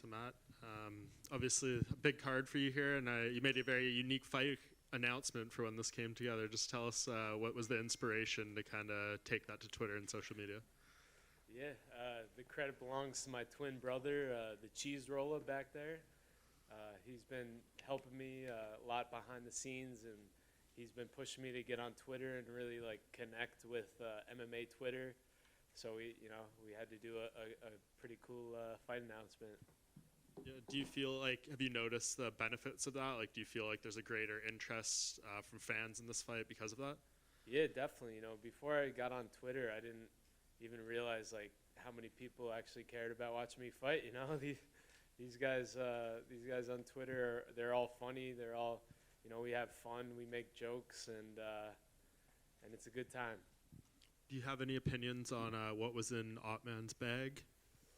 So Matt, obviously a big card for you here, and you made a very unique fight announcement for when this came together. Just tell us what was the inspiration to kind of take that to Twitter and social media. Yeah, the credit belongs to my twin brother, the cheese roller back there. He's been helping me a lot behind the scenes, and he's been pushing me to get on Twitter and really like connect with MMA Twitter. So we had to do a pretty cool fight announcement. Yeah, do you feel like, have you noticed the benefits of that? Like, do you feel like there's a greater interest from fans in this fight because of that? Yeah, definitely. Before I got on Twitter, I didn't even realize like how many people actually cared about watching me fight. These guys on Twitter, they're all funny. They're all, we have fun. We make jokes, and it's a good time. Do you have any opinions on what was in Ottman's bag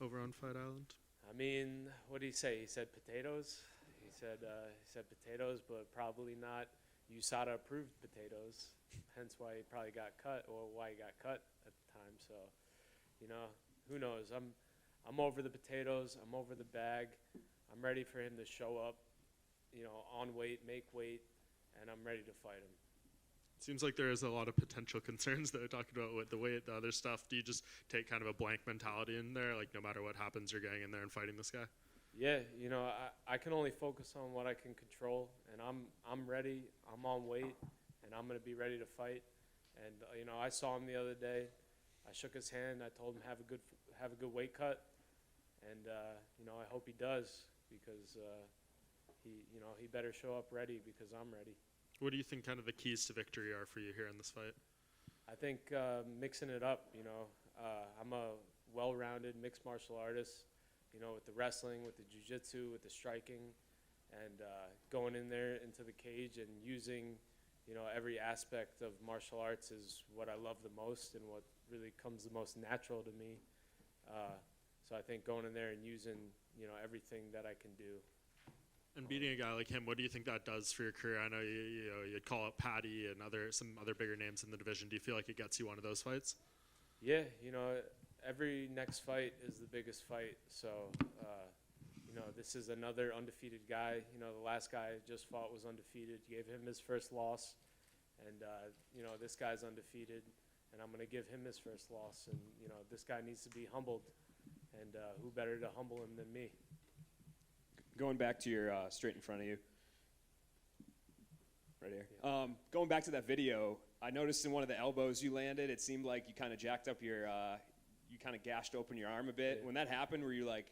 over on Fight Island? I mean, what did he say? He said potatoes. He said potatoes, but probably not USADA approved potatoes. Hence why he probably got cut, or why he got cut at the time. So, who knows? I'm over the potatoes. I'm over the bag. I'm ready for him to show up, on weight, make weight, and I'm ready to fight him. Seems like there is a lot of potential concerns that we're talking about with the weight, the other stuff. Do you just take kind of a blank mentality in there, like no matter what happens, you're going in there and fighting this guy? Yeah, I can only focus on what I can control, and I'm ready. I'm on weight, and I'm gonna be ready to fight. And I saw him the other day. I shook his hand. I told him have a good weight cut, and I hope he does, because he better show up ready, because I'm ready. What do you think kind of the keys to victory are for you here in this fight? I think mixing it up. I'm a well-rounded mixed martial artist. With the wrestling, with the jiu-jitsu, with the striking, and going in there into the cage and using, every aspect of martial arts is what I love the most and what really comes the most natural to me. So I think going in there and using, everything that I can do. And beating a guy like him, what do you think that does for your career? I know you'd call out Patty and some other bigger names in the division. Do you feel like it gets you one of those fights? Yeah, every next fight is the biggest fight. So, this is another undefeated guy. The last guy I just fought was undefeated. Gave him his first loss. And, this guy's undefeated. And I'm going to give him his first loss. And, this guy needs to be humbled. And who better to humble him than me? Going back to your straight in front of you, right here. Yeah. Going back to that video, I noticed in one of the elbows you landed, it seemed like you kind of jacked up your, you kind of gashed open your arm a bit. Yeah. When that happened, were you like,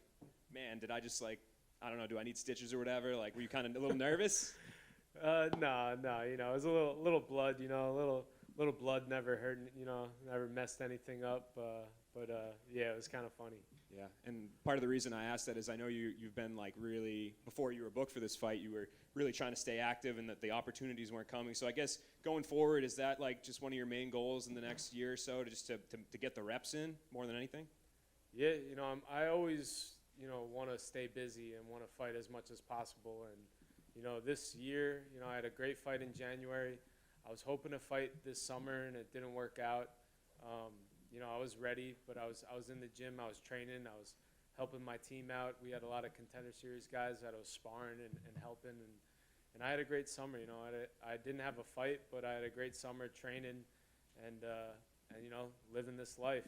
man, did I just I don't know, do I need stitches or whatever? Like, were you kind of a little nervous? No, it was a little blood, a little blood never hurt, never messed anything up. But yeah, it was kind of funny. Yeah, and part of the reason I asked that is I know you've been really, before you were booked for this fight, you were really trying to stay active and that the opportunities weren't coming. So I guess going forward, is that just one of your main goals in the next year or so, to get the reps in more than anything? Yeah, I always, want to stay busy and want to fight as much as possible. And, this year, I had a great fight in January. I was hoping to fight this summer, and it didn't work out. I was ready, but I was in the gym. I was training. I was helping my team out. We had a lot of Contender Series guys that I was sparring and helping, and I had a great summer. I didn't have a fight, but I had a great summer training and living this life.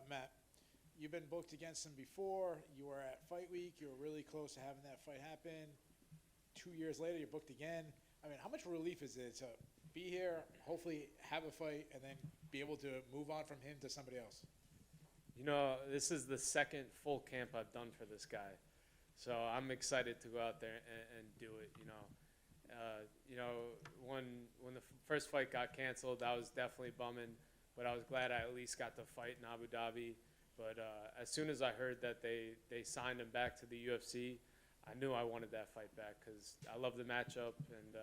Matt, you've been booked against him before. You were at Fight Week. You were really close to having that fight happen. 2 years later, you're booked again. I mean, how much relief is it to be here, hopefully have a fight, and then be able to move on from him to somebody else? This is the second full camp I've done for this guy. So I'm excited to go out there and do it, when the first fight got canceled, that was definitely bumming, but I was glad I at least got to fight in Abu Dhabi. But as soon as I heard that they signed him back to the UFC, I knew I wanted that fight back, because I love the matchup, and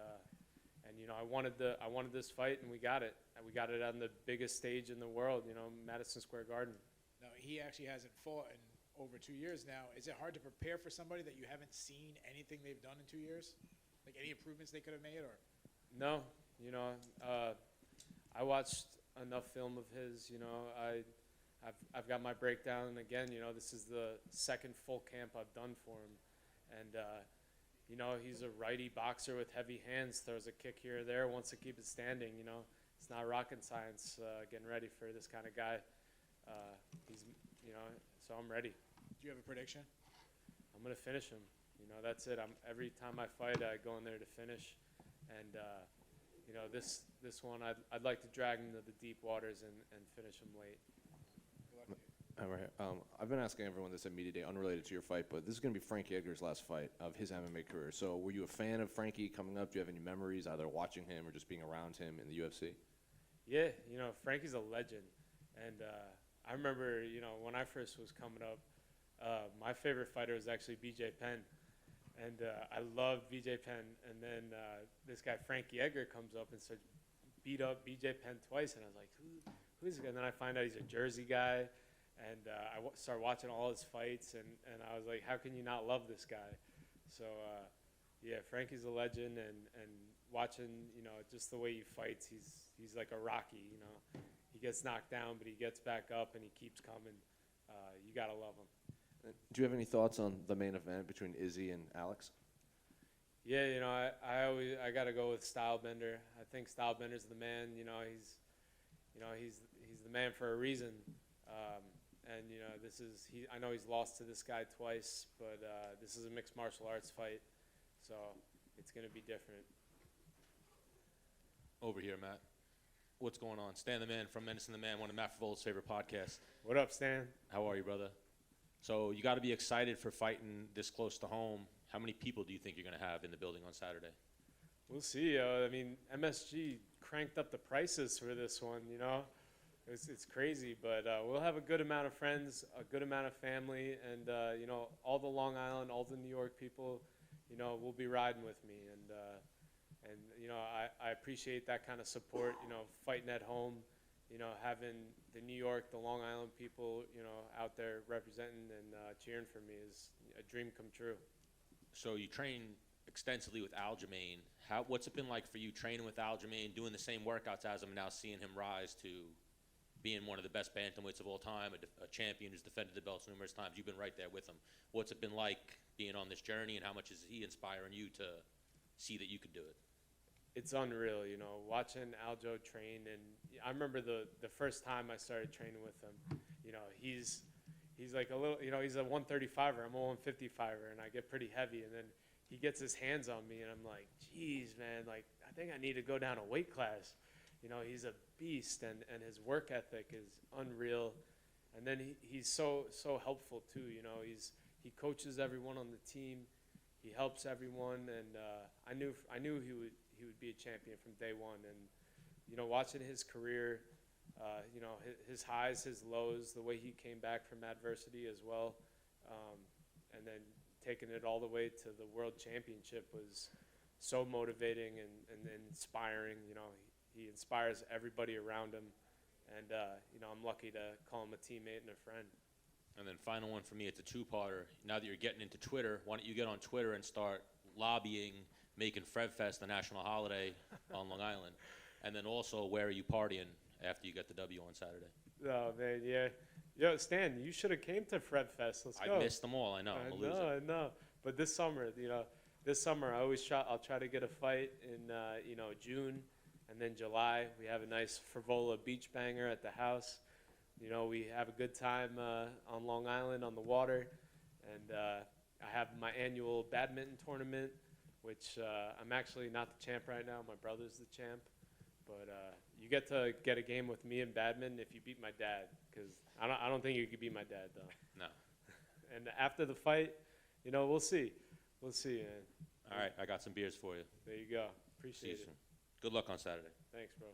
I wanted this fight, and we got it. And we got it on the biggest stage in the world, Madison Square Garden. No, he actually hasn't fought in over 2 years now. Is it hard to prepare for somebody that you haven't seen anything they've done in 2 years? Like any improvements they could have made, or? No, I watched enough film of his. I've got my breakdown, and again, this is the second full camp I've done for him, and he's a righty boxer with heavy hands, throws a kick here or there, wants to keep it standing. It's not rocket science getting ready for this kind of guy. So I'm ready. Do you have a prediction? I'm gonna finish him. That's it. Every time I fight, I go in there to finish, and this one I'd like to drag him to the deep waters and finish him late. Good luck to you. All right. I've been asking everyone this at Media Day, unrelated to your fight, but this is going to be Frankie Edgar's last fight of his MMA career. So were you a fan of Frankie coming up? Do you have any memories, either watching him or just being around him in the UFC? Yeah, Frankie's a legend, and I remember, when I first was coming up, my favorite fighter was actually BJ Penn, and I loved BJ Penn, and then this guy Frankie Edgar comes up and starts beat up BJ Penn twice, and I was like, who is this guy? And then I find out he's a Jersey guy, and I started watching all his fights, and I was like, how can you not love this guy? So, yeah, Frankie's a legend, and watching, just the way he fights, he's like a Rocky, He gets knocked down, but he gets back up, and he keeps coming. You got to love him. Do you have any thoughts on the main event between Izzy and Alex? Yeah, I got to go with Stylebender. I think Stylebender's the man. He's the man for a reason. And I know he's lost to this guy twice, but this is a mixed martial arts fight, so it's gonna be different. Over here, Matt. What's going on? Stan the Man from Menace and the Man, one of Matt Frevola's favorite podcasts. What up, Stan? How are you, brother? So you got to be excited for fighting this close to home. How many people do you think you're going to have in the building on Saturday? We'll see. MSG cranked up the prices for this one. It's crazy, but we'll have a good amount of friends, a good amount of family, and all the Long Island, all the New York people, will be riding with me, and I appreciate that kind of support. Fighting at home, having the New York, the Long Island people, out there representing and cheering for me is a dream come true. So you train extensively with Aljamain. What's it been like for you training with Aljamain, doing the same workouts as him, and now seeing him rise to being one of the best bantamweights of all time, a champion who's defended the belts numerous times? You've been right there with him. What's it been like being on this journey, and how much is he inspiring you to see that you could do it? It's unreal, watching Aljo train, and I remember the first time I started training with him. He's like a little, he's a 135er. I'm a 155er, and I get pretty heavy, and then he gets his hands on me, and I'm like, geez, man, like I think I need to go down a weight class. He's a beast, and his work ethic is unreal, and then he's so helpful too. He coaches everyone on the team, he helps everyone, and I knew he would be a champion from day one. And watching his career, his highs, his lows, the way he came back from adversity as well, and then taking it all the way to the world championship was so motivating and inspiring. He inspires everybody around him, and I'm lucky to call him a teammate and a friend. And then final one for me, it's a two-parter. Now that you're getting into Twitter, why don't you get on Twitter and start lobbying, making FrevFest a national holiday on Long Island? And then also, where are you partying after you get the W on Saturday? Oh, man, yeah. Yo, Stan, you should have came to FrevFest. Let's go. I missed them all. I know. I'm a loser. I know. But this summer, I'll try to get a fight in, June. And then July, we have a nice Frevola beach banger at the house. We have a good time on Long Island on the water. And I have my annual badminton tournament, which I'm actually not the champ right now. My brother's the champ. But you get to get a game with me in badminton if you beat my dad, because I don't think you could beat my dad, though. No. And after the fight, we'll see. We'll see, man. All right, I got some beers for you. There you go. See you Appreciate it. soon. Good luck on Saturday. Thanks, bro.